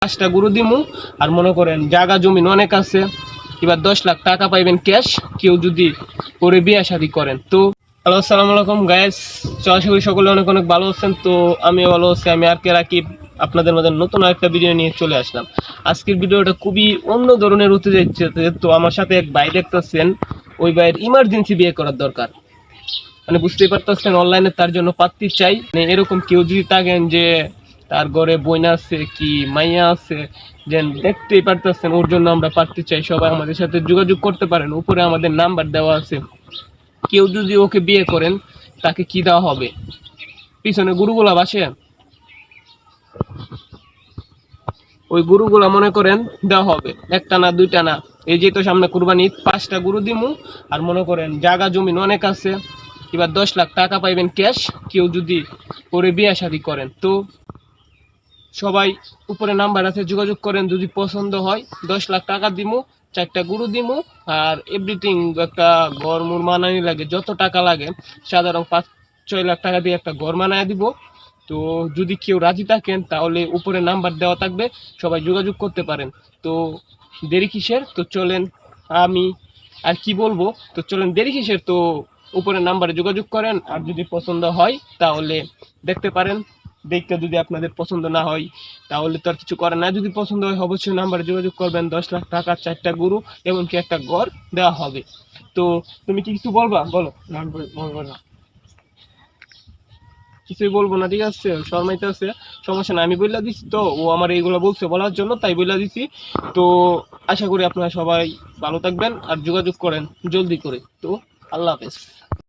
5টা গরু দিমু। আর মনে করেন জায়গা জমিন অনেক আছে, এবার 10 লাখ টাকা পাইবেন ক্যাশ, কেউ যদি করে বিয়ে শাদী করেন। তো হ্যালো, আসসালামু আলাইকুম গাইস। আশা করি সকলে অনেক অনেক ভালো আছেন। তো আমি ভালো আছি। আমি আর কে রাকিব আপনাদের মধ্যে নতুন একটা ভিডিও নিয়ে চলে আসলাম। আজকের ভিডিওটা খুবই অন্য ধরনের হতে যাচ্ছে। তো আমার সাথে এক ভাই দেখতেছেন, ওই ভাইয়ের ইমার্জেন্সি বিয়ে করার দরকার। মানে বুঝতেই পারতেছেন, অনলাইনে তার জন্য পাত্রী চাই। মানে এরকম কেউ যদি থাকেন যে তার ঘরে বইনা আছে কি মাইয়া আছে, যে দেখতেই পারতেছেন, ওর জন্য আমরা পাত্রী চাই। সবাই আমাদের সাথে যোগাযোগ করতে পারেন, উপরে আমাদের নাম্বার দেওয়া আছে। কেউ যদি ওকে বিয়ে করেন, তাকে কি দেওয়া হবে? পিছনে গরুগুলা বাসে, ওই গরুগুলা মনে করেন দেওয়া হবে, একটা না দুইটা না। এই যে তো সামনে কুরবানি, 5টা গরু দিমু। আর মনে করেন জায়গা জমিন অনেক আছে, এবার 10 লাখ টাকা পাইবেন ক্যাশ, কেউ যদি করে বিয়ে শাদী করেন। তো সবাই উপরে নাম্বার আছে, যোগাযোগ করেন। যদি পছন্দ হয় 10 লাখ টাকা দিমু, 4টা গরু দিমু। আর এভরিথিং, একটা ঘর মুর মানানি লাগে, যত টাকা লাগে, সাধারণ 5-6 লাখ টাকা দিয়ে একটা ঘর মানায় দিব। তো যদি কেউ রাজি থাকেন, তাহলে উপরে নাম্বার দেওয়া থাকবে, সবাই যোগাযোগ করতে পারেন। তো দেরি কিসের? তো চলেন, আমি আর কি বলবো, তো চলেন দেরি কিসের, তো উপরে নাম্বারে যোগাযোগ করেন। আর যদি পছন্দ হয় তাহলে দেখতে পারেন। দেখতে যদি আপনাদের পছন্দ না হয় তাহলে তো আর কিছু করার না। যদি পছন্দ হয় অবশ্যই নাম্বারে যোগাযোগ করবেন। 10 লাখ টাকা, 4টা গরু, এমনকি একটা ঘর দেওয়া হবে। তো তুমি কি কিছু বলবা? বলো। বলবো না, কিছুই বলবো না, ঠিক আছে? শর্মাইতে আছে, সমস্যা না, আমি বইলা দিছি। তো ও আমার এইগুলো বলছে বলার জন্য, তাই বইলা দিছি। তো আশা করি আপনারা সবাই ভালো থাকবেন আর যোগাযোগ করেন জলদি করে। তো আল্লাহ হাফেজ।